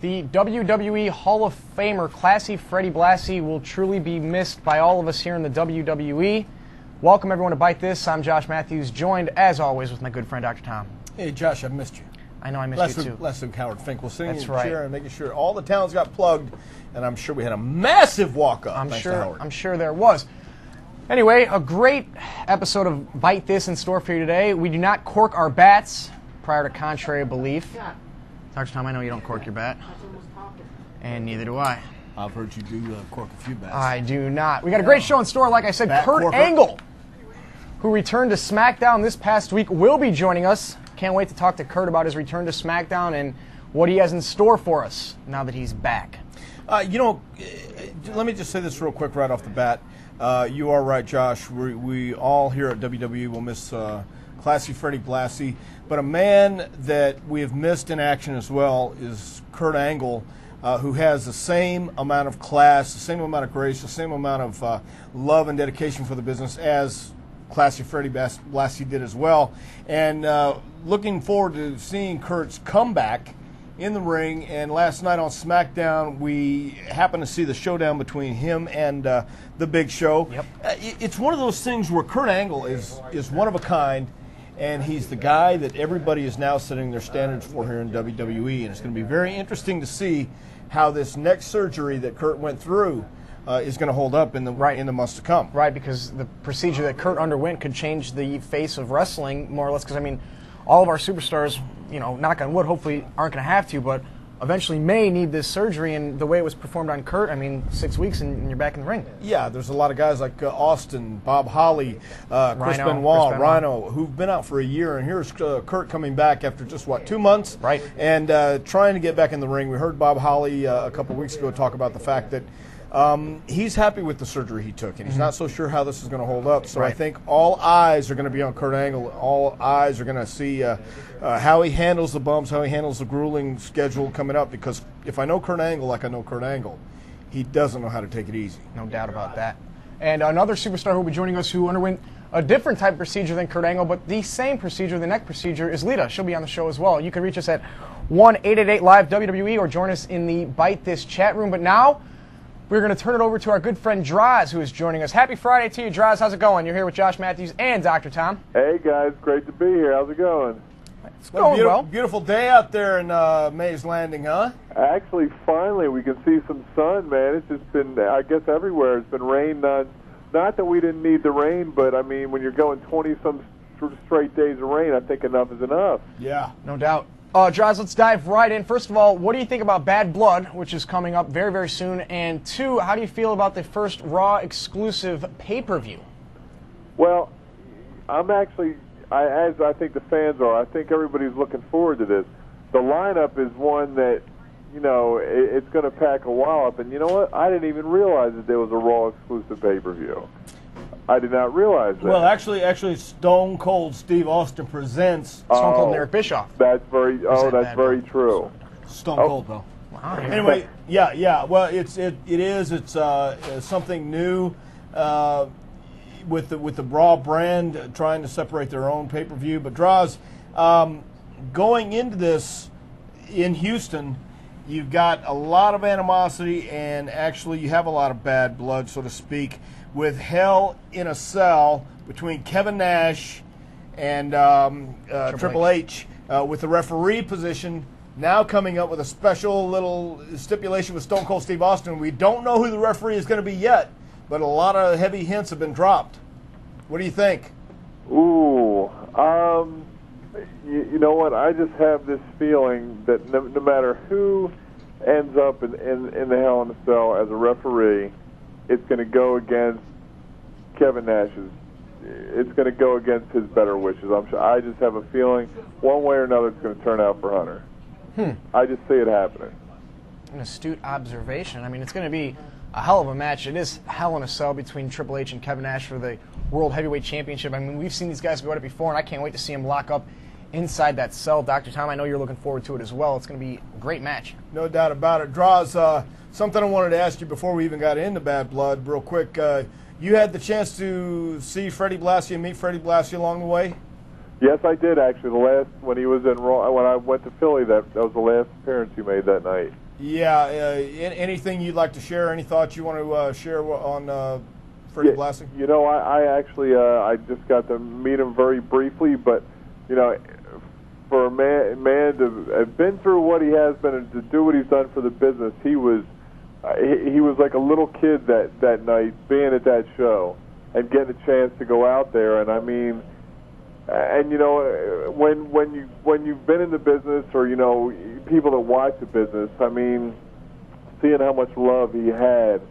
The WWE Hall of Famer, Classy Freddie Blassie, will truly be missed by all of us here in the WWE. Welcome, everyone, to Bite This. I'm Josh Matthews, joined, as always, with my good friend, Dr. Tom. Hey, Josh, I've missed you. I know I missed you, too. Less than Howard Finkel singing That's in right. the chair and making sure all the towns got plugged, and I'm sure we had a massive walk-up. I'm thanks to Howard. sure there was. Anyway, a great episode of Bite This in store for you today. We do not cork our bats, prior to contrary belief. Dr. Tom, I know you don't cork your bat. And neither do I. I've heard you do cork a few bats. I do not. We got a great show in store. Like I said, Bat Kurt corker. Angle, who returned to SmackDown this past week, will be joining us. Can't wait to talk to Kurt about his return to SmackDown and what he has in store for us now that he's back. Let me just say this real quick right off the bat. You are right, Josh. We all here at WWE will miss Classy Freddie Blassie. But a man that we have missed in action as well is Kurt Angle, who has the same amount of class, the same amount of grace, the same amount of love and dedication for the business as Classy Freddie Blassie did as well. And looking forward to seeing Kurt's comeback in the ring. And last night on SmackDown, we happened to see the showdown between him and the Big Show. Yep. It's one of those things where Kurt Angle is one of a kind, and he's the guy that everybody is now setting their standards for here in WWE. And it's going to be very interesting to see how this next surgery that Kurt went through is going to hold up in the months to come. Right, because the procedure that Kurt underwent could change the face of wrestling more or less. Because, I mean, all of our superstars, knock on wood, hopefully aren't going to have to, but eventually may need this surgery. And the way it was performed on Kurt, 6 weeks and you're back in the ring. Yeah, there's a lot of guys like Austin, Bob Holly, Chris Benoit, Rhino, who've been out for a year. And here's Kurt coming back after just, 2 months? Right. And trying to get back in the ring. We heard Bob Holly a couple weeks ago talk about the fact that he's happy with the surgery he took, and he's not so sure how this is going to hold up. So I think all eyes are going to be on Kurt Angle. All eyes are going to see how he handles the bumps, how he handles the grueling schedule coming up. Because if I know Kurt Angle like I know Kurt Angle, he doesn't know how to take it easy. No doubt about that. And another superstar who will be joining us who underwent a different type of procedure than Kurt Angle, but the same procedure, the neck procedure, is Lita. She'll be on the show as well. You can reach us at 1-888-LIVE-WWE or join us in the Bite This chat room. But now, we're going to turn it over to our good friend Draz, who is joining us. Happy Friday to you, Draz. How's it going? You're here with Josh Matthews and Dr. Tom. Hey, guys. Great to be here. How's it going? It's going well. Beautiful day out there in Mays Landing, huh? Actually, finally, we can see some sun, man. It's just been, I guess, everywhere. It's been rain. Not that we didn't need the rain, but, when you're going 20-some straight days of rain, I think enough is enough. Yeah. No doubt. Draz, let's dive right in. First of all, what do you think about Bad Blood, which is coming up very, very soon? And two, how do you feel about the first Raw exclusive pay-per-view? Well, I'm actually, as I think the fans are, I think everybody's looking forward to this. The lineup is one that, it's going to pack a wallop. And you know what? I didn't even realize that there was a Raw exclusive pay-per-view. I did not realize that. Well, actually, Stone Cold Steve Austin presents Stone Cold and Eric Bischoff. That's very very true. Stone Cold, though. Wow. Anyway, yeah. Well, it's something new with the Raw brand trying to separate their own pay-per-view. But Draws, going into this in Houston, you've got a lot of animosity, and actually you have a lot of bad blood, so to speak, with Hell in a Cell between Kevin Nash and Triple H, with the referee position now coming up with a special little stipulation with Stone Cold Steve Austin. We don't know who the referee is going to be yet, but a lot of heavy hints have been dropped. What do you think? Ooh, you know what? I just have this feeling that no matter who ends up in the Hell in a Cell as a referee, it's going to go against Kevin Nash's. It's going to go against his better wishes. I just have a feeling one way or another it's going to turn out for Hunter. I just see it happening. An astute observation. It's going to be a hell of a match. It is Hell in a Cell between Triple H and Kevin Nash for the World Heavyweight Championship. We've seen these guys go at it before, and I can't wait to see them lock up inside that cell. Dr. Tom, I know you're looking forward to it as well. It's going to be a great match. No doubt about it. Draws, something I wanted to ask you before we even got into Bad Blood, real quick. You had the chance to see Freddie Blassie and meet Freddie Blassie along the way? Yes, I did actually. The last when he was in Raw, when I went to Philly, that was the last appearance you made that night. Yeah. Anything you'd like to share? Any thoughts you want to share on Freddie Blassie? You know, I actually I just got to meet him very briefly, but you know, for a man to have been through what he has been and to do what he's done for the business, he was like a little kid that night being at that show and getting a chance to go out there. And I mean, and you know, when you've been in the business, or you know, people that watch the business, I mean, seeing how much love he had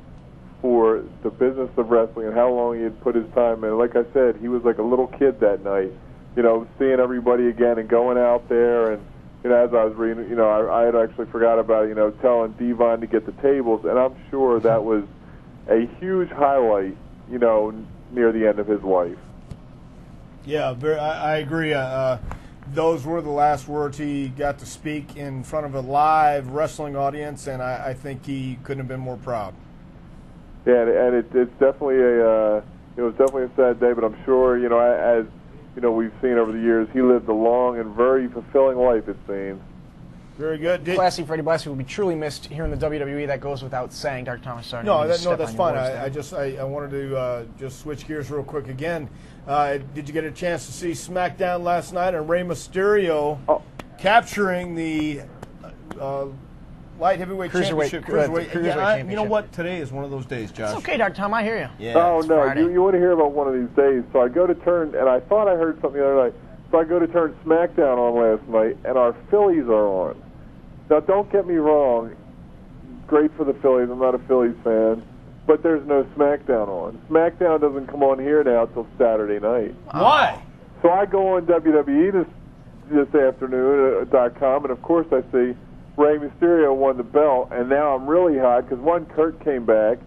for the business of wrestling and how long he had put his time in. Like I said, he was like a little kid that night. You know, seeing everybody again and going out there, and you know, as I was reading, you know, I had actually forgot about, you know, telling Devon to get the tables, and I'm sure that was a huge highlight, you know, near the end of his life. Yeah, I agree. Those were the last words he got to speak in front of a live wrestling audience, and I think he couldn't have been more proud. Yeah, and it's definitely it was definitely a sad day, but I'm sure, you know, as you know, we've seen over the years, he lived a long and very fulfilling life, it seems. Very good. Classy Freddie Blassie will be truly missed here in the WWE. That goes without saying, Dr. Thomas. Sorry. No, that's fine. I wanted to just switch gears real quick again. Did you get a chance to see SmackDown last night and Rey Mysterio capturing the light heavyweight championship? Cruiserweight championship. You know what? Today is one of those days, Josh. It's okay, Dr. Tom. I hear you. Yeah, oh, no. You want to hear about one of these days. So I go to turn, and I thought I heard something the other night. So I go to turn SmackDown on last night, and our Phillies are on. Now, don't get me wrong. Great for the Phillies. I'm not a Phillies fan. But there's no SmackDown on. SmackDown doesn't come on here now till Saturday night. Why? So I go on WWE this afternoon, .com, and of course I see Rey Mysterio won the belt, and now I'm really hot because Kurt came back.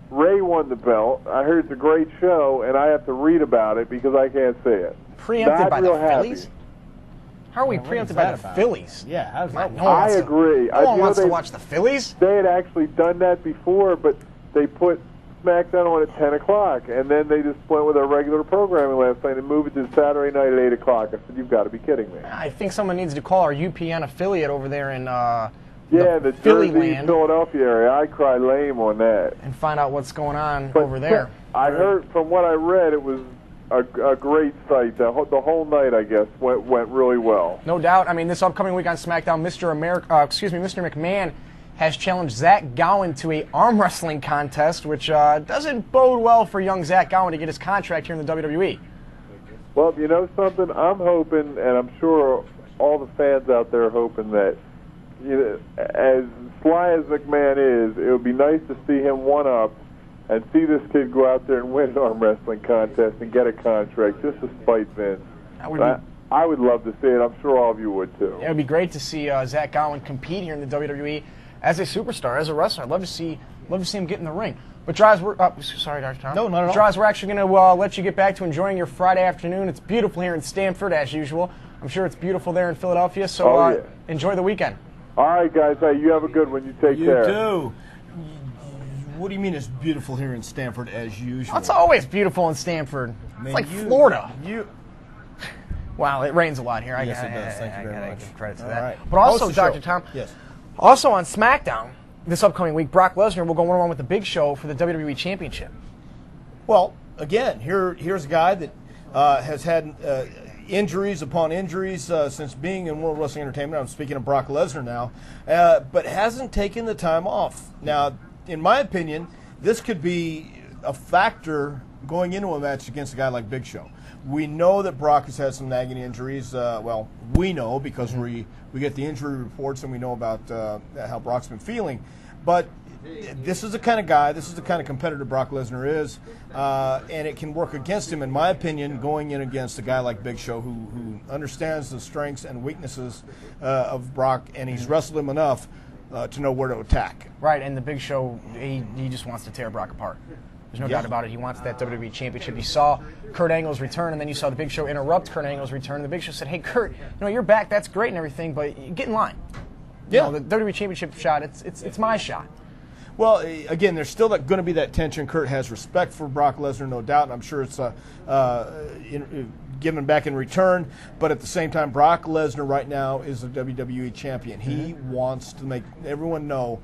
Rey won the belt. I heard it's a great show, and I have to read about it because I can't see it. Preempted by the Phillies? Happy. How are we preempted by the Phillies? Yeah, how's that? I agree. No one wants to watch the Phillies. They had actually done that before, but they put SmackDown on at 10 o'clock, and then they just went with our regular programming last night and moved it to Saturday night at 8 o'clock. I said, you've got to be kidding me. I think someone needs to call our UPN affiliate over there in the Philly Jersey, land, Philadelphia area. I cry lame on that. and find out what's going on over there. I heard, from what I read, it was a great sight. The whole night, I guess, went really well. No doubt. I mean, this upcoming week on SmackDown, Mr. McMahon has challenged Zach Gowen to a arm wrestling contest, which doesn't bode well for young Zach Gowen to get his contract here in the WWE. Well, you know something? I'm hoping, and I'm sure all the fans out there are hoping that, you know, as sly as McMahon is, it would be nice to see him one-up and see this kid go out there and win an arm wrestling contest and get a contract just to spite Vince. I would love to see it. I'm sure all of you would, too. It would be great to see Zach Gowen compete here in the WWE as a superstar, as a wrestler. I'd love to see him get in the ring. But Drives, sorry, Dr. Tom. No, not at all. Drives, we're actually going to let you get back to enjoying your Friday afternoon. It's beautiful here in Stamford, as usual. I'm sure it's beautiful there in Philadelphia, so enjoy the weekend. All right, guys. Hey, you have a good one. You take care. You too. What do you mean it's beautiful here in Stamford as usual? It's always beautiful in Stamford. It's like Florida. Wow, it rains a lot here. Yes, it does. Thank you very much. Give credit to that. Right. But also, Dr. Tom, yes. Also on SmackDown this upcoming week, Brock Lesnar will go one-on-one with the Big Show for the WWE Championship. Well, again, here's a guy that has had injuries upon injuries since being in World Wrestling Entertainment. I'm speaking of Brock Lesnar now, but hasn't taken the time off. Now, in my opinion, this could be a factor going into a match against a guy like Big Show. We know that Brock has had some nagging injuries. Well, we know because we get the injury reports and we know about how Brock's been feeling. But this is the kind of guy, this is the kind of competitor Brock Lesnar is, and it can work against him, in my opinion, going in against a guy like Big Show who understands the strengths and weaknesses of Brock, and he's wrestled him enough to know where to attack. Right, and the Big Show, he just wants to tear Brock apart. There's no doubt about it. He wants that WWE Championship. You saw Kurt Angle's return, and then you saw the Big Show interrupt Kurt Angle's return. And the Big Show said, "Hey, Kurt, you're back. That's great and everything, but get in line. Yeah, the WWE Championship shot. It's my shot." Well, again, there's still going to be that tension. Kurt has respect for Brock Lesnar, no doubt, and I'm sure it's given back in return. But at the same time, Brock Lesnar right now is the WWE champion. He wants to make everyone know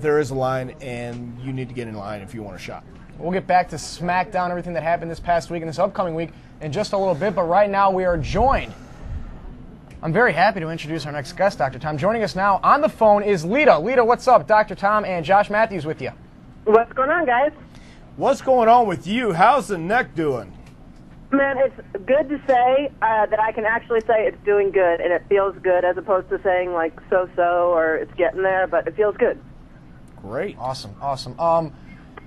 there is a line, and you need to get in line if you want a shot. We'll get back to SmackDown, everything that happened this past week and this upcoming week in just a little bit. But right now we are joined. I'm very happy to introduce our next guest, Dr. Tom. Joining us now on the phone is Lita. Lita, what's up? Dr. Tom and Josh Matthews with you. What's going on, guys? What's going on with you? How's the neck doing? Man, it's good to say that I can actually say it's doing good, and it feels good, as opposed to saying, like, so-so or it's getting there, but it feels good. Great. Awesome.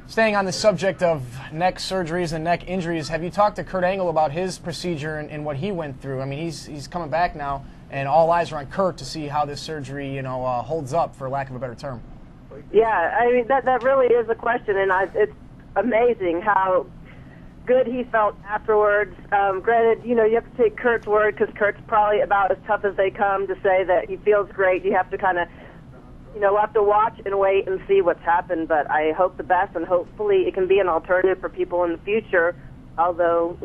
Staying on the subject of neck surgeries and neck injuries, have you talked to Kurt Angle about his procedure and what he went through? I mean, he's coming back now, and all eyes are on Kurt to see how this surgery, holds up, for lack of a better term. Yeah, I mean, that really is a question, and it's amazing how good he felt afterwards. Granted, you have to take Kurt's word, because Kurt's probably about as tough as they come to say that he feels great. You have to kind of, we'll have to watch and wait and see what's happened, but I hope the best, and hopefully it can be an alternative for people in the future, although,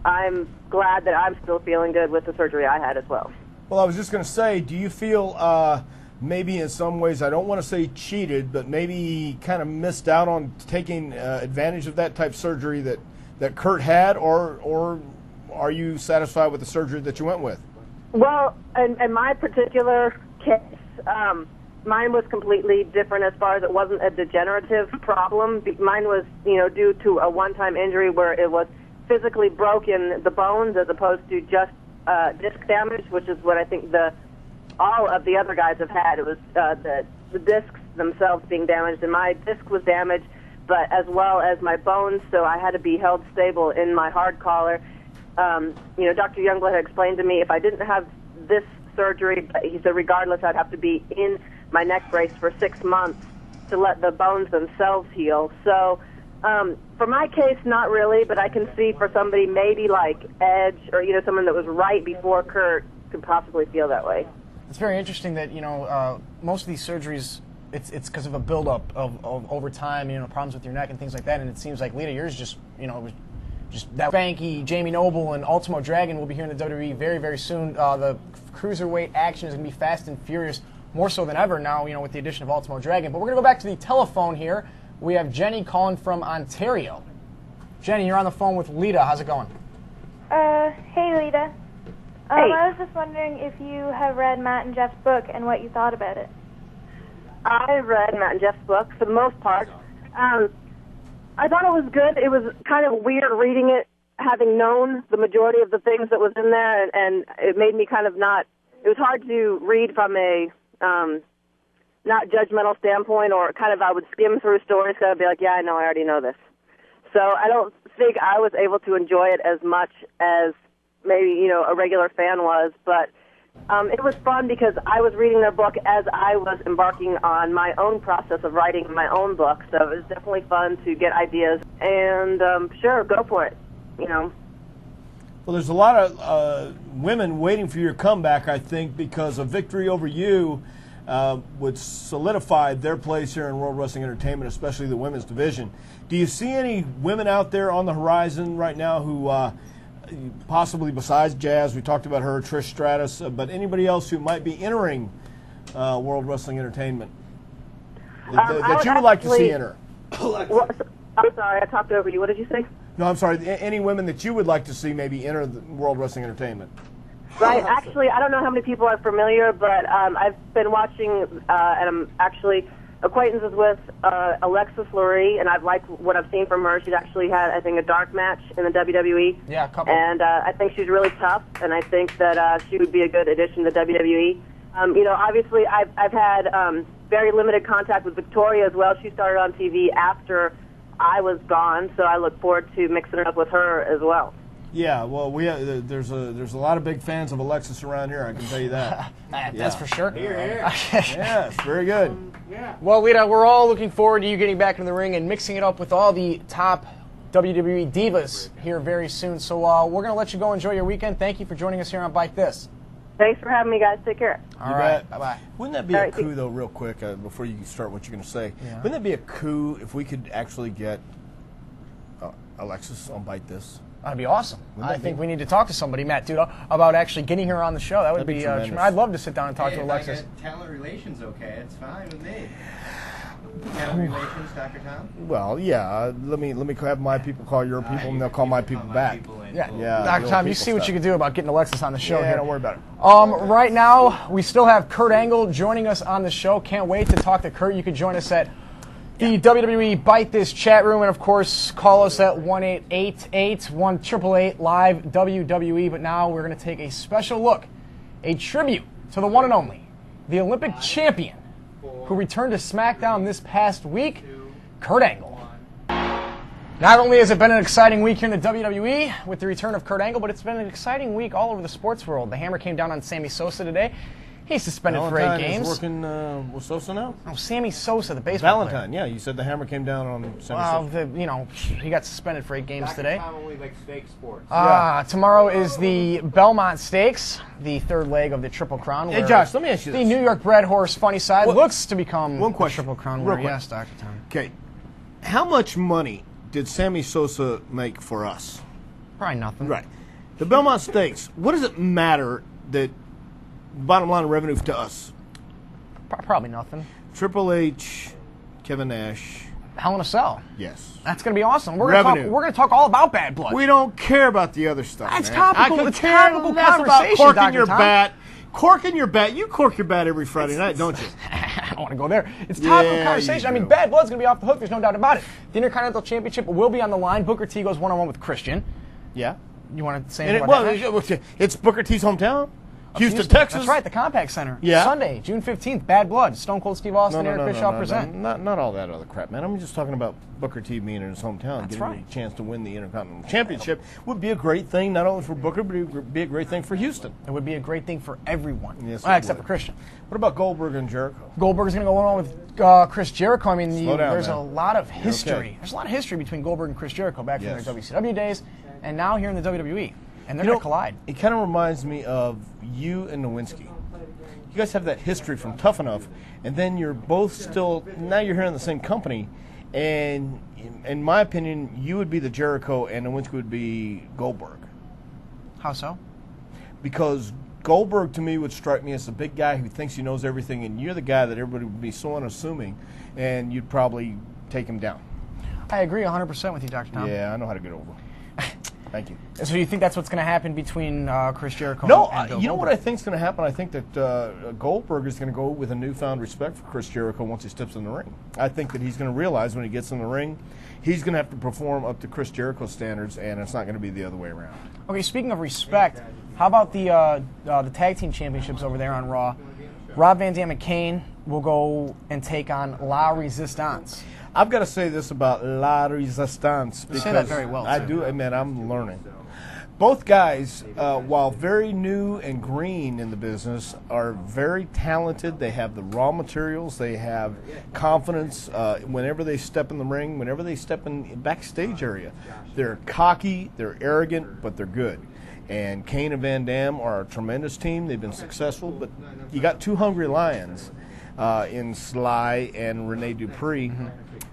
I'm glad that I'm still feeling good with the surgery I had as well. Well, I was just going to say, do you feel maybe in some ways, I don't want to say cheated, but maybe kind of missed out on taking advantage of that type of surgery that Kurt had, or are you satisfied with the surgery that you went with? Well, in my particular case, mine was completely different as far as it wasn't a degenerative problem. Mine was, due to a one-time injury where it was physically broken the bones as opposed to just disc damage, which is what I think all of the other guys have had. It was the discs themselves being damaged, and my disc was damaged, but as well as my bones, so I had to be held stable in my hard collar. Dr. Youngblood had explained to me if I didn't have this surgery, he said regardless I'd have to be in my neck brace for 6 months to let the bones themselves heal. So for my case, not really, but I can see for somebody maybe like Edge or, someone that was right before Kurt could possibly feel that way. It's very interesting that, most of these surgeries, it's because of a buildup of over time, problems with your neck and things like that, and it seems like, Lita, yours just that Spanky, Jamie Noble, and Ultimo Dragon will be here in the WWE very, very soon. The cruiserweight action is going to be fast and furious, more so than ever now, with the addition of Ultimo Dragon. But we're going to go back to the telephone here. We have Jenny calling from Ontario. Jenny, you're on the phone with Lita. How's it going? Hey, Lita. Hey. I was just wondering if you have read Matt and Jeff's book and what you thought about it. I read Matt and Jeff's book for the most part. I thought it was good. It was kind of weird reading it, having known the majority of the things that was in there, and it made me kind of it was hard to read from a not judgmental standpoint, or kind of I would skim through stories because I'd be like, yeah, I already know this. So I don't think I was able to enjoy it as much as maybe, a regular fan was, but it was fun because I was reading their book as I was embarking on my own process of writing my own book, so it was definitely fun to get ideas, and sure, go for it, Well, there's a lot of women waiting for your comeback, I think, because a victory over you would solidify their place here in World Wrestling Entertainment, especially the women's division. Do you see any women out there on the horizon right now who possibly besides Jazz, we talked about her, Trish Stratus, but anybody else who might be entering World Wrestling Entertainment that you would like to see enter? Well, I'm sorry, I talked over you. What did you say? No, I'm sorry. Any women that you would like to see maybe enter the World Wrestling Entertainment? Right. Actually, I don't know how many people are familiar, but I've been watching, and I'm actually acquaintances with Alexis Lurie, and I've liked what I've seen from her. She's actually had, I think, a dark match in the WWE. Yeah, a couple. And I think she's really tough, and I think that she would be a good addition to WWE. Obviously, I've had very limited contact with Victoria as well. She started on TV after I was gone, so I look forward to mixing it up with her as well. Yeah, well, there's a lot of big fans of Alexis around here, I can tell you that. That's for sure. Yes, very good. Well, Lita, we're all looking forward to you getting back in the ring and mixing it up with all the top WWE divas here very soon. So we're going to let you go enjoy your weekend. Thank you for joining us here on Bite This. Thanks for having me, guys. Take care. All right. Bye-bye. Wouldn't that be a coup, though, real quick, before you start what you're going to say? Yeah. Wouldn't that be a coup if we could actually get Alexis on Bite This? That'd be awesome. Wouldn't I that think be? we need to talk to somebody, Matt Duda, about actually getting her on the show. That would That'd be be tremendous. I'd love to sit down and talk to Alexis. If I get talent relations okay, it's fine with me. Talent relations, Dr. Tom? Well, yeah. Let me have my people call your people, and they'll call my people back. Yeah, Yeah, Dr. the Tom, old you people see what stuff. you can do about getting Alexis on the show Yeah, here. don't worry about it. Right now, we still have Kurt Angle joining us on the show. Can't wait to talk to Kurt. You can join us at the WWE Bite This chat room, and of course, call us at 1-888-1888-LIVE-WWE. But now we're going to take a special look, a tribute to the one and only, the Olympic champion, who returned to SmackDown this past week, Kurt Angle. Not only has it been an exciting week here in the WWE with the return of Kurt Angle, but it's been an exciting week all over the sports world. The hammer came down on Sammy Sosa today. He's suspended for 8 Valentine games. is working with Sosa now? Oh, Sammy Sosa, the baseball Valentine, yeah. You said the hammer came down on Sammy player. Sosa. He got suspended for 8 games today. Tom only likes fake sports. Tomorrow is the Belmont Stakes, the third leg of the Triple Crown. Hey, where Josh, let me ask you the this. New York bred horse Funny Side What- looks to become One the question. Triple Crown Real winner. quick. Yes, Dr. Tom. Okay. How much money did Sammy Sosa make for us? Probably nothing. Right. The Belmont Stakes, what does it matter that bottom line revenue to us? Probably nothing. Triple H, Kevin Nash, Hell in a Cell. yes. That's going to be awesome. We're going to talk all about Bad Blood. We don't care about the other stuff. That's man. topical- I could it's care topical less conversation, about corking Dr. your Tom. bat. Corking your bat. You cork your bat every Friday night, don't you? I don't want to go there. It's topical Yeah, conversation. you I mean, do. Bad Blood's going to be off the hook. There's no doubt about it. The Intercontinental Championship will be on the line. Booker T goes one-on-one with Christian. Yeah. You want to say And anything about that match? it's Booker T's hometown. Houston, Houston. Texas. That's right, the Compact Center. Yeah. Sunday, June 15th, Bad Blood. Stone Cold Steve Austin and Eric Bischoff present. Not all that other crap, man. I'm just talking about Booker T being in his hometown, That's getting right. a chance to win the Intercontinental Championship would be a great thing, not only for Booker, but it would be a great thing for Houston. It would be a great thing for everyone, Yes, well, it except would. for Christian. What about Goldberg and Jericho? Goldberg's going to go on with Chris Jericho. I mean, Slow down, there's man. a lot of history. okay. There's a lot of history between Goldberg and Chris Jericho back Yes. from their WCW days, and now here in the WWE, and they're You going know, to collide. It kind of reminds me of you and Nowinski. You guys have that history from Tough Enough, and then you're both still, now you're here in the same company, and in my opinion, you would be the Jericho and Nowinski would be Goldberg. How so? Because Goldberg to me would strike me as a big guy who thinks he knows everything, and you're the guy that everybody would be so unassuming, and you'd probably take him down. I agree 100% with you, Dr. Tom. Yeah, I know how to get over. Thank you. So you think that's what's going to happen between Chris Jericho No, and Bill you know what Goldberg? I think is going to happen? I think that Goldberg is going to go with a newfound respect for Chris Jericho once he steps in the ring. I think that he's going to realize when he gets in the ring, he's going to have to perform up to Chris Jericho's standards, and it's not going to be the other way around. Okay, speaking of respect, how about the tag team championships over there on Raw? Rob Van Dam and Kane will go and take on La Resistance. I've got to say this about La Resistance because say that very well, I too. do. Man, I'm learning. Both guys, while very new and green in the business, are very talented. They have the raw materials. They have confidence whenever they step in the ring, whenever they step in backstage area. They're cocky, they're arrogant, but they're good. And Kane and Van Dam are a tremendous team. They've been successful, but you got two hungry lions in Sly and Rene Dupree.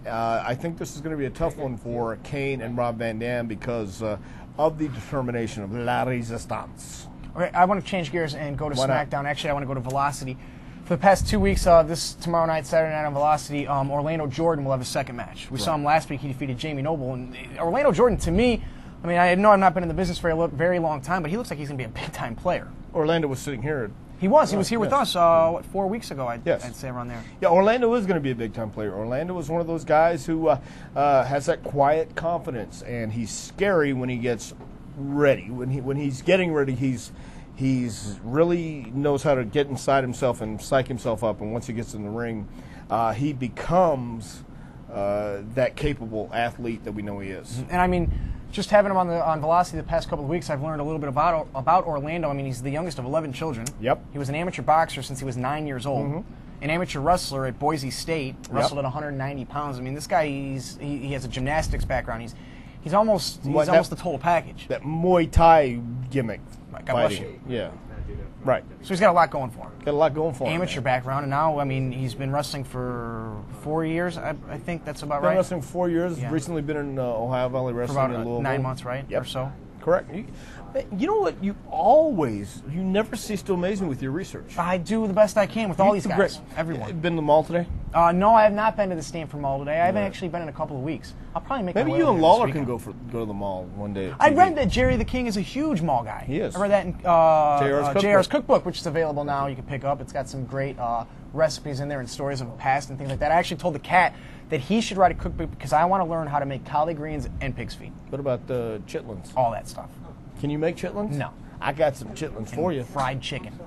I think this is going to be a tough one for Kane and Rob Van Dam because of the determination of La Resistance. Okay, I want to change gears and go to Why not? SmackDown. Actually, I want to go to Velocity. For the past 2 weeks, tomorrow night, Saturday night on Velocity, Orlando Jordan will have a second match. We saw him last week. He defeated Jamie Noble. And Orlando Jordan, to me, I mean, I know I've not been in the business for a very long time, but he looks like he's going to be a big-time player. Orlando was sitting here. He was. He was here with yes. us, 4 weeks ago, Yes. I'd say around there. Yeah, Orlando is going to be a big-time player. Orlando is one of those guys who has that quiet confidence, and he's scary when he gets ready. When he's getting ready, he's really knows how to get inside himself and psych himself up. And once he gets in the ring, he becomes that capable athlete that we know he is. And I mean, just having him on Velocity the past couple of weeks, I've learned a little bit about Orlando. I mean, he's the youngest of 11 children. Yep. He was an amateur boxer since he was 9 years old. An amateur wrestler at Boise State, wrestled at 190 pounds. I mean, this guy, he has a gymnastics background. He's almost the total package. That Muay Thai gimmick. God bless fighting. you. Yeah. Right. So he's got a lot going for him. Got a lot going for him. Amateur man. background, and now, I mean, he's been wrestling for 4 years. I think that's about Been right. wrestling 4 years. Yeah. Recently been in Ohio Valley For Wrestling about in Louisville. 9 months, right? Yep. Or so. Correct. You know what? You never cease to amaze me with your research. I do the best I can with all these guys. Everyone. Been to the mall today? No, I have not been to the Stanford Mall today. I haven't actually been in a couple of weeks. I'll probably make Maybe my way you over and there this Lawler can weekend. go to the mall one day. I read that Jerry the King is a huge mall guy. He is. I read that in JR's Cookbook, which is available now. You can pick up. It's got some great recipes in there and stories of the past and things like that. I actually told the cat that he should write a cookbook because I want to learn how to make collard greens and pig's feet. What about the chitlins? All that stuff. Can you make chitlins? No. I got some chitlins for you. Fried chicken.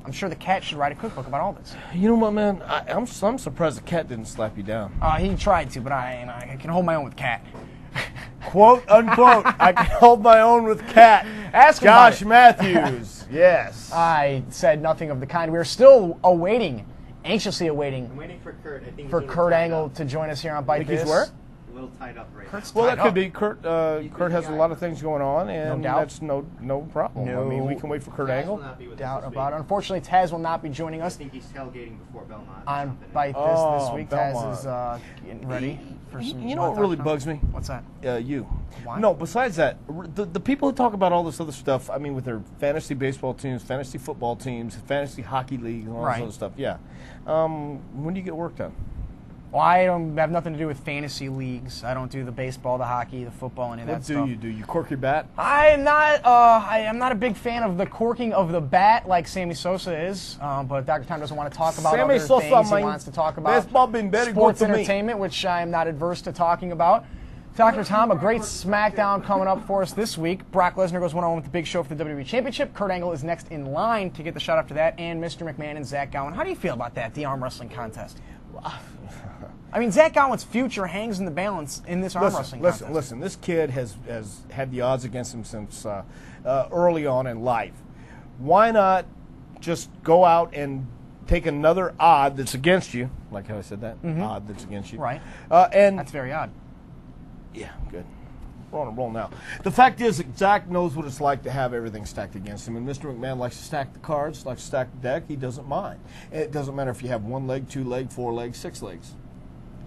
I'm sure the cat should write a cookbook about all this. You know what, man? I'm surprised the cat didn't slap you down. He tried to, but I can hold my own with cat. Quote, unquote, I can hold my own with cat. Ask him Josh about Matthews. Yes. I said nothing of the kind. We are still anxiously awaiting I'm waiting for Kurt. I think for he's a little Kurt tied Angle up. to join us here on Bite Think This. he's where? A little tied up right Kurt's Well, tied that could up. be Kurt. Kurt has a lot of things going on, and doubt. that's no problem. No I mean, we can wait for Kurt Taz Angle. will not be with us Doubt this about it. week. Unfortunately, Taz will not be joining I us think he's tailgating before Belmont. or on something. Bite This Oh, this week. Belmont. Taz is getting ready for some. You know what really bugs me? What's that? You. Why? No, besides that, the people who talk about all this other stuff, I mean, with their fantasy baseball teams, fantasy football teams, fantasy hockey leagues, and all Right. this other stuff, yeah. When do you get work done? Well, I don't have nothing to do with fantasy leagues. I don't do the baseball, the hockey, the football, any of that What stuff. do you do? You cork your bat? I am not. I am not a big fan of the corking of the bat like Sammy Sosa is. But Dr. Tom doesn't want to talk about Sammy other Sosa, things. man. He wants to talk about Baseball been very sports good to me. entertainment, which I am not adverse to talking about. Dr. Tom, a great SmackDown coming up for us this week. Brock Lesnar goes one-on-one with the Big Show for the WWE Championship. Kurt Angle is next in line to get the shot after that, and Mr. McMahon and Zach Gowen. How do you feel about that, the arm wrestling contest? I mean, Zach Gowen's future hangs in the balance in this arm wrestling contest. Listen. This kid has had the odds against him since early on in life. Why not just go out and take another odd that's against you, like how I said that, odd that's against you. Right. And That's very odd. yeah, good. We're on a roll now. The fact is that Zach knows what it's like to have everything stacked against him, and Mr. McMahon likes to stack the cards, likes to stack the deck. He doesn't mind. And it doesn't matter if you have 1 leg, 2 leg, 4 legs, 6 legs.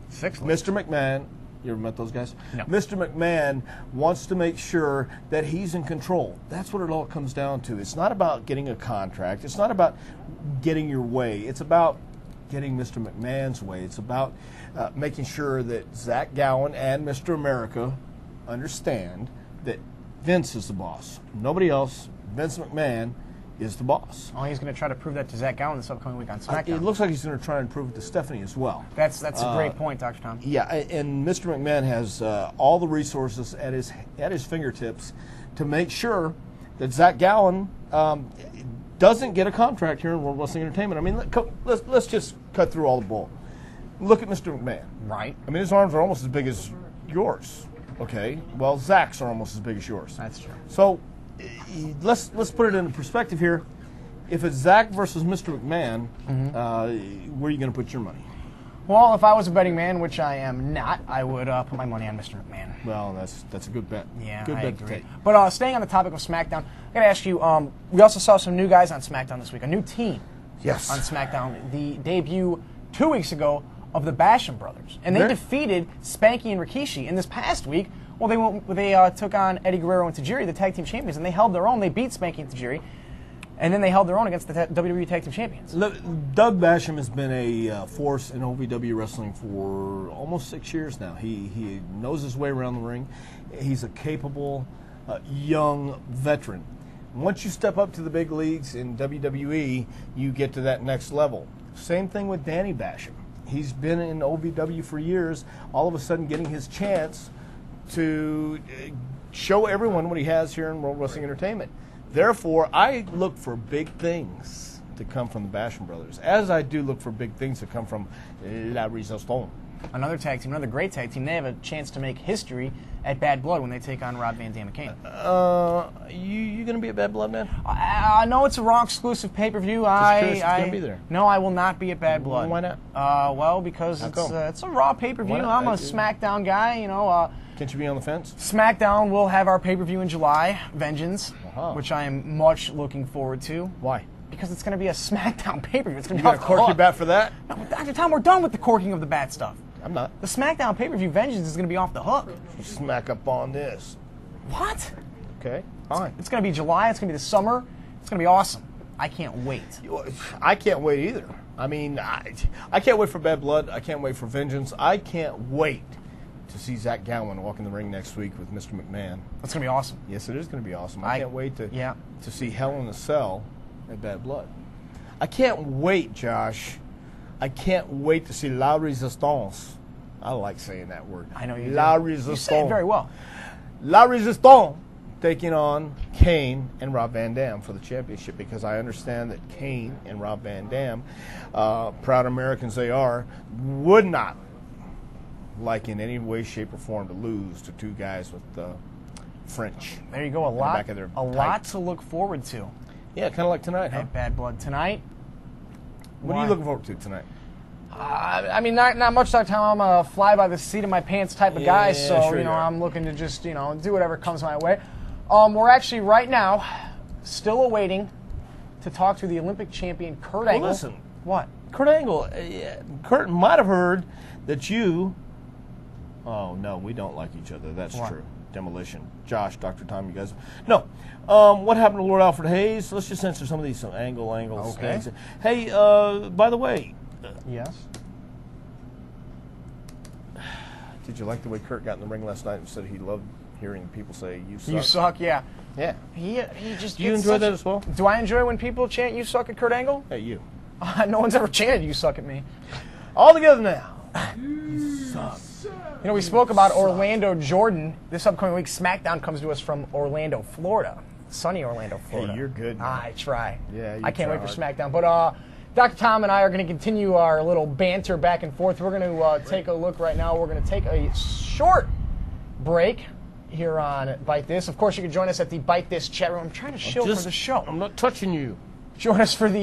6 legs. Mr. McMahon, you ever met those guys? No. Mr. McMahon wants to make sure that he's in control. That's what it all comes down to. It's not about getting a contract. It's not about getting your way. It's about getting Mr. McMahon's way. It's about making sure that Zach Gowen and Mr. America understand that Vince is the boss. Nobody else. Vince McMahon is the boss. Oh, he's going to try to prove that to Zach Gowen this upcoming week on SmackDown. It looks like he's going to try and prove it to Stephanie as well. That's a great point, Dr. Tom. Yeah, and Mr. McMahon has all the resources at his fingertips to make sure that Zach Gowen doesn't get a contract here in World Wrestling Entertainment. I mean, let's just cut through all the bull. Look at Mr. McMahon. Right. I mean, his arms are almost as big as yours. Okay. Well, Zach's are almost as big as yours. That's true. So let's put it into perspective here. If it's Zach versus Mr. McMahon, where are you going to put your money? Well, if I was a betting man, which I am not, I would put my money on Mr. McMahon. Well, that's a good bet. Yeah, good I bet to agree. take. But staying on the topic of SmackDown, I got to ask you, we also saw some new guys on SmackDown this week, a new team Yes. on SmackDown. The debut 2 weeks ago of the Basham brothers. And they They're- defeated Spanky and Rikishi. And this past week, well, they took on Eddie Guerrero and Tajiri, the tag team champions, and they held their own. They beat Spanky and Tajiri. And then they held their own against the WWE Tag Team Champions. Look, Doug Basham has been a force in OVW wrestling for almost 6 years now. He knows his way around the ring. He's a capable, young veteran. Once you step up to the big leagues in WWE, you get to that next level. Same thing with Danny Basham. He's been in OVW for years, all of a sudden getting his chance to show everyone what he has here in World Wrestling Entertainment. Therefore, I look for big things to come from the Basham brothers, as I do look for big things to come from La Resistance. Another tag team, another great tag team. They have a chance to make history at Bad Blood when they take on Rob Van Dam and Kane. You going to be a Bad Blood man? I know it's a Raw exclusive pay-per-view. curious if you're gonna be there. No, I will not be at Bad Blood. Why not? Well, because come? it's a Raw pay-per-view. Why not? I'm a SmackDown guy. Can't you be on the fence? SmackDown will have our pay-per-view in July, Vengeance, Uh-huh. which I am much looking forward to. Why? Because it's going to be a SmackDown pay-per-view. It's going You to be got to cork your bat for that? No, Dr. Tom, we're done with the corking of the bat stuff. I'm not. The SmackDown pay-per-view Vengeance is going to be off the hook. Smack up on this. What? Okay. fine. It's going to be July. It's going to be the summer. It's going to be awesome. I can't wait. I can't wait either. I mean, I can't wait for Bad Blood. I can't wait for Vengeance. I can't wait to see Zach Gowen walk in the ring next week with Mr. McMahon. That's going to be awesome. Yes, it is going to be awesome. I can't wait to see Hell in a Cell at Bad Blood. I can't wait, Josh. I can't wait to see La Resistance. I like saying that word. I know you La do. Resistance. You say it very well. La Resistance taking on Kane and Rob Van Dam for the championship, because I understand that Kane and Rob Van Dam, proud Americans they are, would not like in any way, shape, or form to lose to two guys with French. There you go. A lot to look forward to. Yeah, kind of like tonight, huh? At Bad Blood tonight. What are you looking forward to tonight? I mean, not much that time. I'm a fly by the seat of my pants type of guy, so sure I'm looking to just do whatever comes my way. We're actually right now still awaiting to talk to the Olympic champion Kurt Angle. Well, listen. What? Kurt Angle. Kurt might have heard that you. Oh no, we don't like each other. That's true. Demolition. Josh, Dr. Tom, you guys. No. What happened to Lord Alfred Hayes? Let's just answer some of these angles. Okay. Things. Hey, by the way. Yes. Did you like the way Kurt got in the ring last night and said he loved hearing people say "you suck"? You suck, yeah. Yeah. He just. Do you enjoy that as well? Do I enjoy when people chant "you suck" at Kurt Angle? Hey, you. No one's ever chanted "you suck" at me. All together now. You suck. We spoke about Orlando Jordan. This upcoming week, SmackDown comes to us from Orlando, Florida. Sunny Orlando, Florida. Hey, you're good, man. I try. Yeah, you I can't try wait for hard. SmackDown. But Dr. Tom and I are going to continue our little banter back and forth. We're going to take a look right now. We're going to take a short break here on Bite This. Of course, you can join us at the Bite This chat room. I'm trying to shield for the show. I'm not touching you. Join us in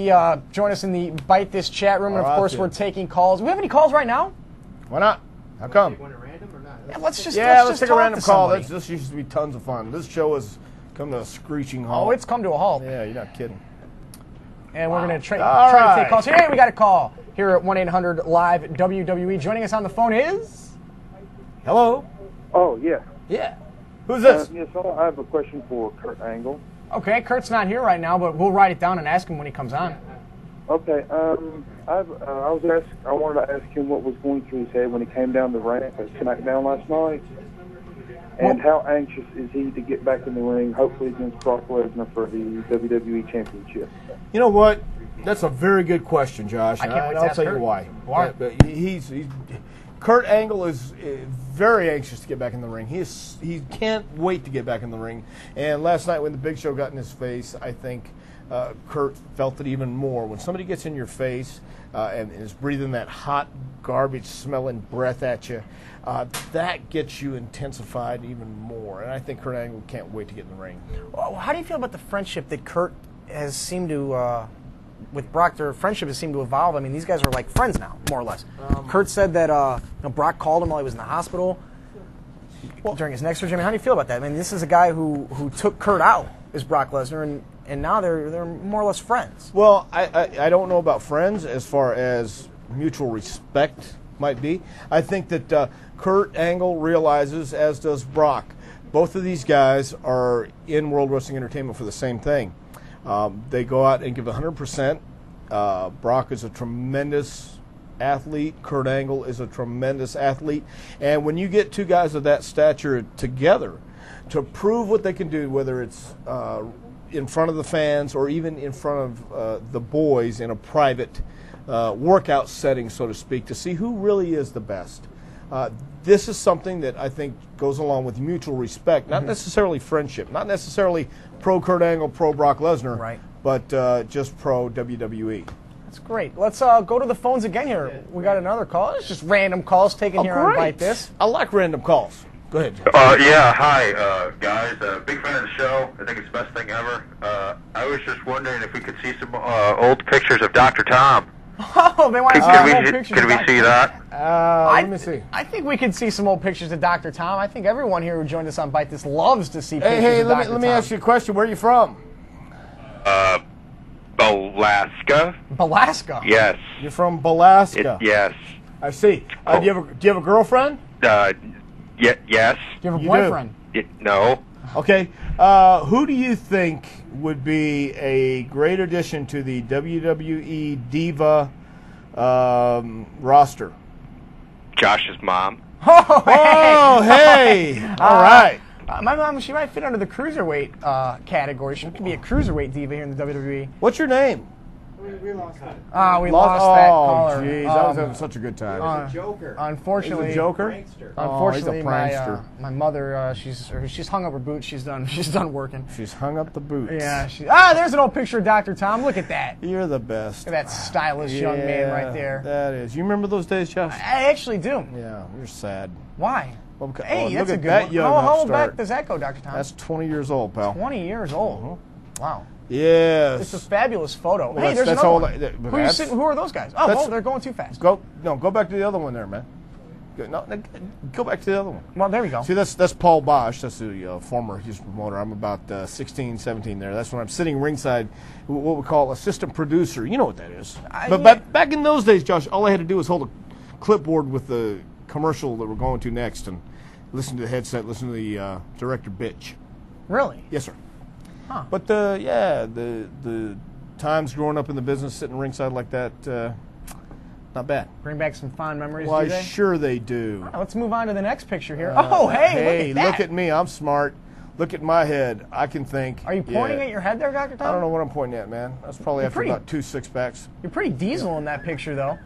the Bite This chat room, and of course, we're taking calls. Do we have any calls right now? Why not? How come? Yeah, let's take just a talk random to call. somebody. This used to be tons of fun. This show has come to a screeching halt. Oh, it's come to a halt. Yeah, you're not kidding. And we're going to try All to take calls. Hey, we got a call here at 1-800-LIVE-WWE. Joining us on the phone is... Hello? Oh, yeah. Yeah. Who's this? Yes, I have a question for Kurt Angle. Okay, Kurt's not here right now, but we'll write it down and ask him when he comes on. Okay, I wanted to ask him what was going through his head when he came down the ramp at SmackDown last night, and how anxious is he to get back in the ring, hopefully against Brock Lesnar for the WWE Championship. You know what? That's a very good question, Josh. I can't wait to I'll ask tell you Kurt. why. Why? But he's Kurt Angle is very anxious to get back in the ring. He can't wait to get back in the ring. And last night when the Big Show got in his face, I think Kurt felt it even more. When somebody gets in your face and is breathing that hot, garbage-smelling breath at you, that gets you intensified even more. And I think Kurt Angle can't wait to get in the ring. Well, how do you feel about the friendship that Kurt has seemed to... with Brock, their friendship has seemed to evolve. I mean, these guys are like friends now, more or less. Kurt said that Brock called him while he was in the hospital during his neck surgery. I mean, how do you feel about that? I mean, this is a guy who took Kurt out, is Brock Lesnar, and now they're more or less friends. Well, I don't know about friends as far as mutual respect might be. I think that Kurt Angle realizes, as does Brock, both of these guys are in World Wrestling Entertainment for the same thing. They go out and give 100%. Brock is a tremendous athlete. Kurt Angle is a tremendous athlete. And when you get two guys of that stature together to prove what they can do, whether it's in front of the fans or even in front of the boys in a private workout setting, so to speak, to see who really is the best. This is something that I think goes along with mutual respect, not necessarily friendship, not necessarily pro Kurt Angle, pro Brock Lesnar, Right. but just pro WWE. That's great. Let's go to the phones again here. We got another call. It's just random calls taken here on Bite This. I like random calls. Go ahead, Jeff. Yeah, hi, guys. Big fan of the show. I think it's the best thing ever. I was just wondering if we could see some old pictures of Dr. Tom. Oh, they want to see some old pictures. Can we see that? Let me see. I think we can see some old pictures of Dr. Tom. I think everyone here who joined us on Bite This loves to see pictures Hey, of Dr. Tom. let me ask you a question. Where are you from? Alaska? Alaska? Yes. You're from Alaska. Yes. I see. Do you have a girlfriend? Yes. Do you have a boyfriend? No. Okay. Who do you think would be a great addition to the WWE Diva roster? Josh's mom. Oh, hey! All right. My mom, she might fit under the cruiserweight category. She could be a cruiserweight diva here in the WWE. What's your name? We lost that. We lost that Oh, caller. jeez. I was having such a good time. He's a joker. Unfortunately, He's a joker? Prankster. Unfortunately, he's a prankster. my mother, she's hung up her boots. She's done working. She's hung up the boots. Yeah. There's an old picture of Dr. Tom. Look at that. You're the best. Look at that stylish young man right there. That is. You remember those days, Josh? I actually do. Yeah, you're sad. Why? Well, because- Hey, look that's a at good that one. young How old upstart. back does that go, Dr. Tom? That's 20 years old, pal. 20 years old. Wow. Yes. It's a fabulous photo. Well, hey, there's that's another all. one. Who are those guys? Oh, they're going too fast. Go back to the other one there, man. Go back to the other one. Well, there we go. See, that's Paul Bosch. That's the former Houston promoter. I'm about 16, 17 there. That's when I'm sitting ringside, what we call assistant producer. You know what that is. But back in those days, Josh, all I had to do was hold a clipboard with the commercial that we're going to next and listen to the headset, listen to the director bitch. Really? Yes, sir. Huh. But the times growing up in the business, sitting ringside like that, not bad. Bring back some fond memories, Why, do they? sure they do. All right, let's move on to the next picture here. Hey, look at me. I'm smart. Look at my head. I can think. Are you pointing at your head there, Dr. Tom? I don't know what I'm pointing at, man. That's probably after about 2 six-packs. You're pretty diesel in that picture, though.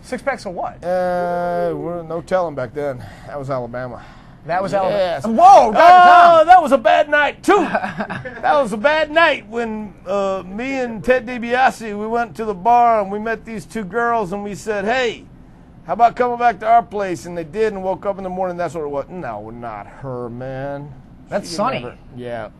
6 packs of what? No telling back then. That was Alabama. That was Yes. Alabama. Whoa, Dr. Tom! That was a bad night, too. That was a bad night when me and Ted DiBiase, we went to the bar and we met these two girls and we said, hey, how about coming back to our place? And they did and woke up in the morning. That's what it was. No, not her, man. That's Sunny. Yeah.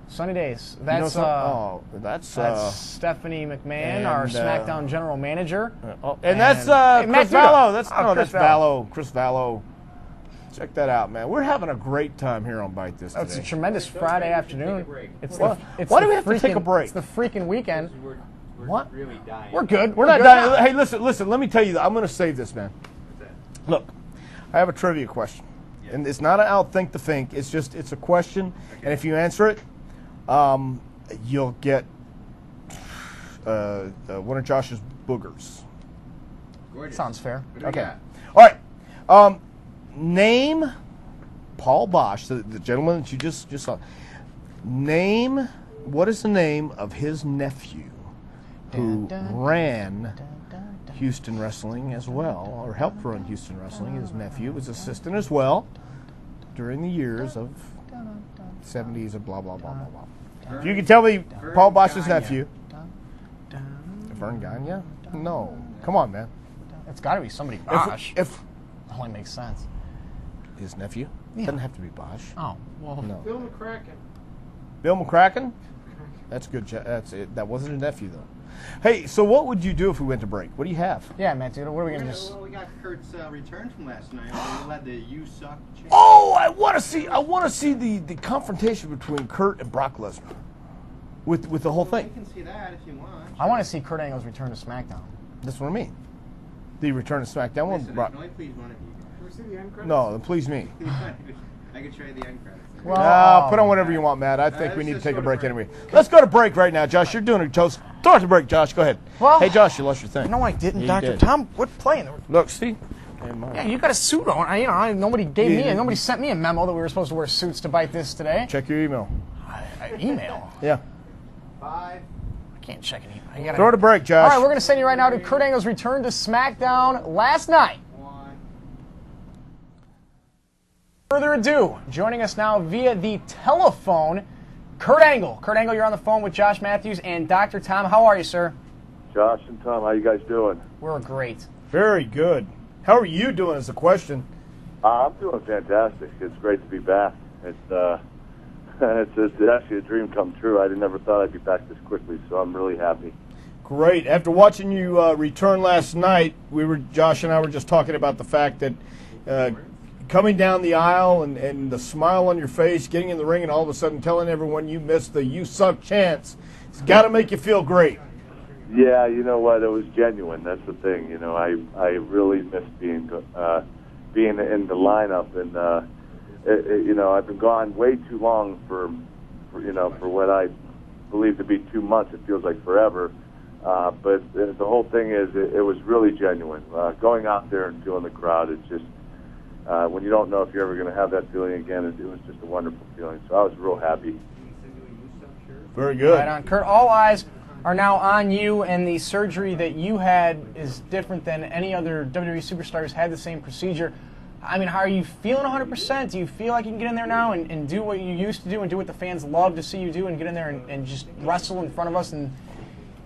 Sunny days. That's That's Stephanie McMahon, our SmackDown general manager. And that's Chris Vallo. That's Chris Vallo. Check that out, man. We're having a great time here on Bite This today. It's a tremendous Friday afternoon. Why do we have to take a break? It's the freaking weekend. We're really dying. We're good. We're not dying. Hey, listen. Let me tell you. I'm going to save this, man. Look, I have a trivia question. And it's not an outthink the think. It's a question. Okay. And if you answer it, you'll get one of Josh's boogers. Gorgeous. Sounds fair. Okay. All right. Name Paul Bosch, the gentleman that you just saw. What is the name of his nephew who ran Houston Wrestling as well, or helped run Houston Wrestling? His nephew was assistant as well during the years of 70s and blah, blah, blah, blah, blah. If you can tell me Paul Bosch's nephew. Vern Gagne? No. Come on, man. It's got to be somebody Bosch. If only makes sense. His nephew? Yeah. Doesn't have to be Bosch. Oh, well. No. Bill McCracken. Bill McCracken? That's good. That's it. That wasn't a nephew, though. Hey, so what would you do if we went to break? What do you have? Yeah, man, dude, what are we going to Well, we got Kurt's return from last night. We'll have the You Suck chant. Oh, I want to see the confrontation between Kurt and Brock Lesnar with the whole thing. You can see that if you want. I want to see Kurt Angle's return to SmackDown. That's what I mean. The return to SmackDown one. Listen, I can only please one of you. Can we see the end credits? No, please me. I can show you the end credits. Well, put on whatever you want, Matt. I think we need to take a break anyway. Let's go to break right now, Josh. You're doing it, Toast. Start the break, Josh. Go ahead. Well, hey, Josh, you lost your thing. No, I didn't, Yeah, you Dr. did. Tom. What playing? Look, see? Yeah, you got a suit on. Nobody nobody sent me a memo that we were supposed to wear suits to Bite This today. Check your email. Email? Yeah. 5. I can't check an email. Throw it a break, Josh. All right, we're going to send you right now to Kurt Angle's return to SmackDown last night. 1. Further ado, joining us now via the telephone, Kurt Angle. Kurt Angle, you're on the phone with Josh Matthews and Dr. Tom. How are you, sir? Josh and Tom, how you guys doing? We're great. Very good. How are you doing is the question. I'm doing fantastic. It's great to be back. It's actually a dream come true. I never thought I'd be back this quickly, so I'm really happy. Great. After watching you return last night, Josh and I were just talking about the fact that coming down the aisle and the smile on your face, getting in the ring, and all of a sudden telling everyone you missed the "You Suck" chants, it's got to make you feel great. Yeah, you know what? It was genuine. That's the thing. You know, I really missed being in the lineup, and you know, I've been gone way too long for for what I believe to be 2 months. It feels like forever. But the whole thing is, it was really genuine. Going out there and feeling the crowd, it's just, when you don't know if you're ever going to have that feeling again, it was just a wonderful feeling. So I was real happy. Very good. Right on. Kurt, all eyes are now on you, and the surgery that you had is different than any other WWE superstar who's had the same procedure. I mean, how are you feeling 100%? Do you feel like you can get in there now and do what you used to do and do what the fans love to see you do and get in there and just wrestle in front of us? And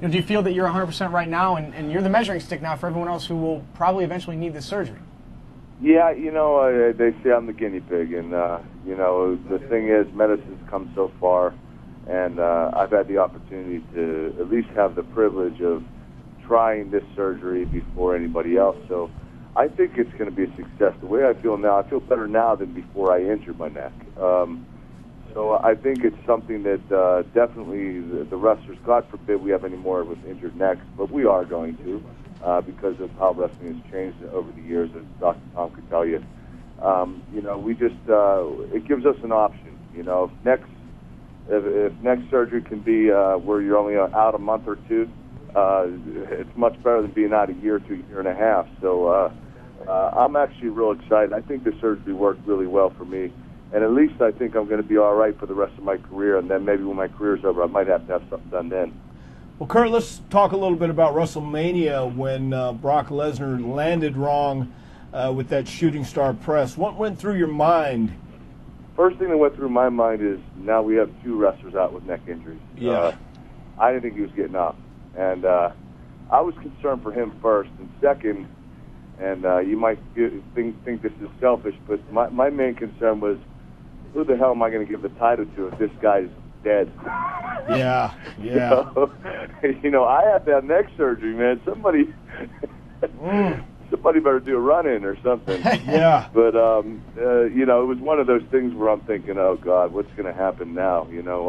do you feel that you're 100% right now and you're the measuring stick now for everyone else who will probably eventually need this surgery? Yeah, they say I'm the guinea pig, and, the thing is, medicine's come so far, and I've had the opportunity to at least have the privilege of trying this surgery before anybody else, so I think it's going to be a success. The way I feel now, I feel better now than before I injured my neck. So I think it's something that definitely the wrestlers, God forbid we have any more with injured necks, but we are going to because of how wrestling has changed over the years, as Dr. Tom could tell you. We just, it gives us an option. If neck surgery can be where you're only out a month or two, it's much better than being out a year to a year and a half. So I'm actually real excited. I think the surgery worked really well for me. And at least I think I'm going to be all right for the rest of my career. And then maybe when my career's over, I might have to have something done then. Well, Kurt, let's talk a little bit about WrestleMania when Brock Lesnar landed wrong with that shooting star press. What went through your mind? First thing that went through my mind is now we have 2 wrestlers out with neck injuries. Yeah. I didn't think he was getting up. And I was concerned for him first. And second, and you might think this is selfish, but my main concern was, who the hell am I going to give the title to if this guy's dead? Yeah. I had that neck surgery, man. Somebody better do a run-in or something. Yeah. But, it was one of those things where I'm thinking, oh, God, what's going to happen now?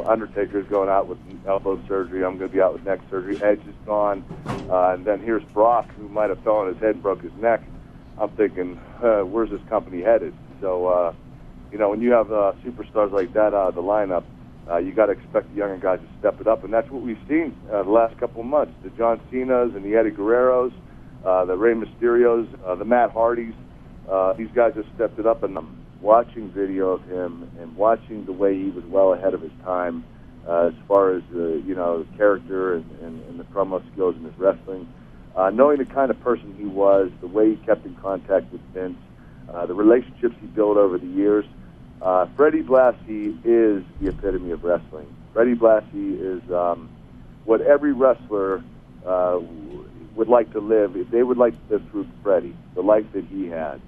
Undertaker's going out with elbow surgery. I'm going to be out with neck surgery. Edge is gone. And then here's Brock, who might have fell on his head and broke his neck. I'm thinking, where's this company headed? So, when you have superstars like that out of the lineup, you got to expect the younger guys to step it up. And that's what we've seen the last couple of months. The John Cenas and the Eddie Guerreros, the Rey Mysterios, the Matt Hardys, these guys have stepped it up. And watching video of him and watching the way he was well ahead of his time as far as, the character and the promo skills in his wrestling, knowing the kind of person he was, the way he kept in contact with Vince, the relationships he built over the years. Freddie Blassie is the epitome of wrestling. Freddie Blassie is what every wrestler would like to live. They would like to live through Freddie, the life that he had.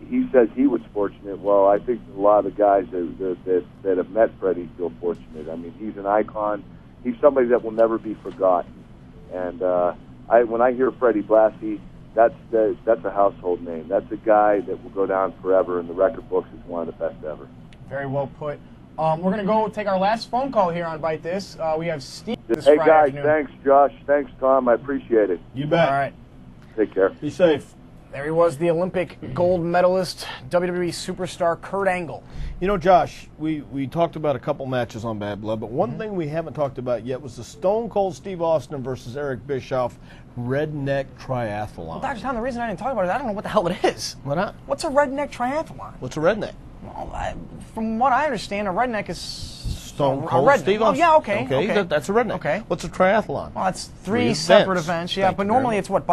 He says he was fortunate. Well, I think a lot of the guys that have met Freddie feel fortunate. I mean, he's an icon. He's somebody that will never be forgotten. And when I hear Freddie Blassie, that's a household name. That's a guy that will go down forever in the record books as one of the best ever. Very well put. We're going to go take our last phone call here on Bite This. We have Steve this Hey, Friday guys, afternoon. thanks, Josh. Thanks, Tom. I appreciate it. You bet. All right. Take care. Be safe. There he was, the Olympic gold medalist, WWE superstar Kurt Angle. Josh, we talked about a couple matches on Bad Blood, but one thing we haven't talked about yet was the Stone Cold Steve Austin versus Eric Bischoff redneck triathlon. Well, Dr. Tom, the reason I didn't talk about it, I don't know what the hell it is. Why not? What's a redneck triathlon? What's a redneck? Well, from what I understand, a redneck is Stone Cold redneck. Steve Oh, Austin. yeah, okay. That's a redneck. Okay. What's a triathlon? Well, it's three events. separate events, yeah. Thank But you normally very it's what,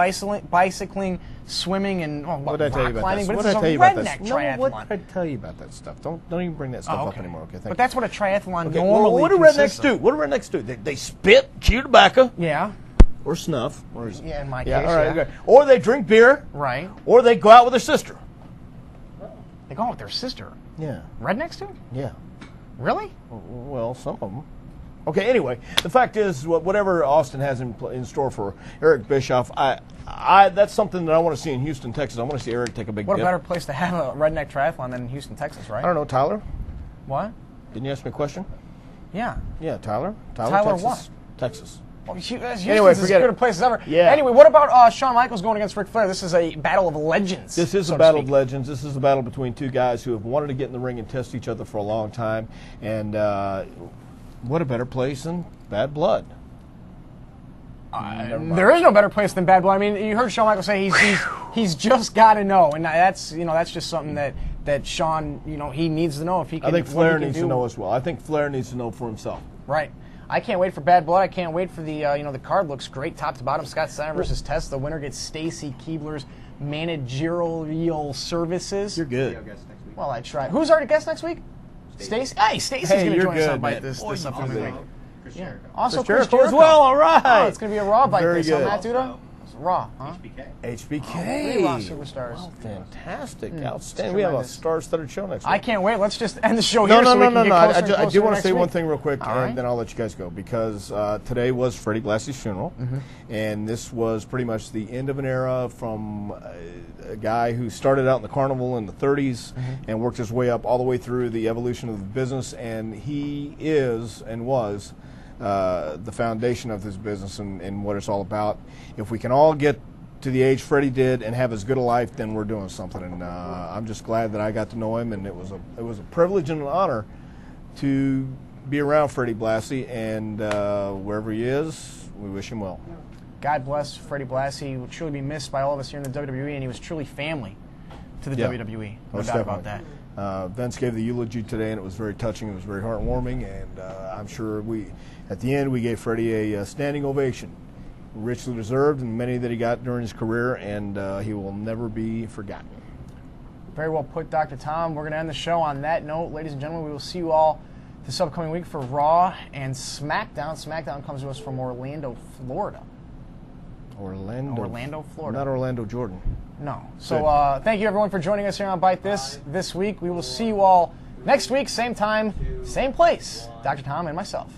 bicycling, swimming, and what did I tell you rock about climbing. that? But What it's did I a tell you about redneck that? triathlon. No, what did I tell you about that stuff? Don't even bring that stuff up anymore. Okay, thank you. But that's what a triathlon Okay, normally well, what do consists rednecks do? of. What do rednecks do? They spit, chew tobacco, Yeah. or snuff. Or Yeah, in my yeah, case, all right, yeah. okay. Or they drink beer, Right. or they go out with their sister. They go out with their sister. Yeah, Rednecks do? yeah. Really? Well, some of them. Okay, anyway, the fact is, whatever Austin has in store for Eric Bischoff, that's something that I want to see in Houston, Texas. I want to see Eric take a big What a dip. better place to have a redneck triathlon than in Houston, Texas, right? I don't know, Tyler? What? Didn't you ask me a question? Yeah. Yeah, Tyler. Tyler Texas. what? Texas. Well, Houston's Anyway, as forget good it. a place as ever. Yeah. Anyway, what about Shawn Michaels going against Ric Flair? This is a battle of legends. This is so a to battle speak. of legends. This is a battle between two guys who have wanted to get in the ring and test each other for a long time. And what a better place than Bad Blood. There is no better place than Bad Blood. I mean, you heard Shawn Michaels say he's just got to know, and that's just something that Shawn he needs to know if he can. I think what Flair he can needs do. to know as well. I think Flair needs to know for himself. Right. I can't wait for Bad Blood. I can't wait for the the card looks great top to bottom. Scott Steiner versus Test. The winner gets Stacy Keibler's managerial services. You're good. Well, I tried. Who's our guest next week? Stacy. Hey, Stacy's Hey, going to you're join us good, on Bite man. this Boy, upcoming you week. Chris Yeah. Jericho. Also, Chris Chris Jericho as well. All right. Oh, it's going to be a Raw Bite Very this on good. Matt Duda. It's Raw, huh? HBK. HBK. Three Raw superstars. Wow, fantastic. Outstanding. We have a Tremendous. star-studded show next week. I can't wait. Let's just end the show No, here no, so no, we no, can no. get closer and I closer do to want to next say one week. thing real quick, All and right. then I'll let you guys go, because today was Freddie Blassie's funeral, and this was pretty much the end of an era from a guy who started out in the carnival in the 30s and worked his way up all the way through the evolution of the business, and he is and was the foundation of this business and what it's all about. If we can all get to the age Freddie did and have as good a life, then we're doing something. And I'm just glad that I got to know him, and it was a privilege and an honor to be around Freddie Blassie. And wherever he is, we wish him well. God bless Freddie Blassie. He will truly be missed by all of us here in the WWE, and he was truly family to the Yeah. WWE. No Most doubt about definitely. that. Vince gave the eulogy today, and it was very touching. It was very heartwarming, and I'm sure at the end, we gave Freddie a standing ovation. Richly deserved, and many that he got during his career, and he will never be forgotten. Very well put, Dr. Tom. We're going to end the show on that note. Ladies and gentlemen, we will see you all this upcoming week for Raw and SmackDown. SmackDown comes to us from Orlando, Florida. Orlando, Florida. Not Orlando, Jordan. No. So thank you, everyone, for joining us here on Bite This week. We will see you all next week, same time, same place. Dr. Tom and myself.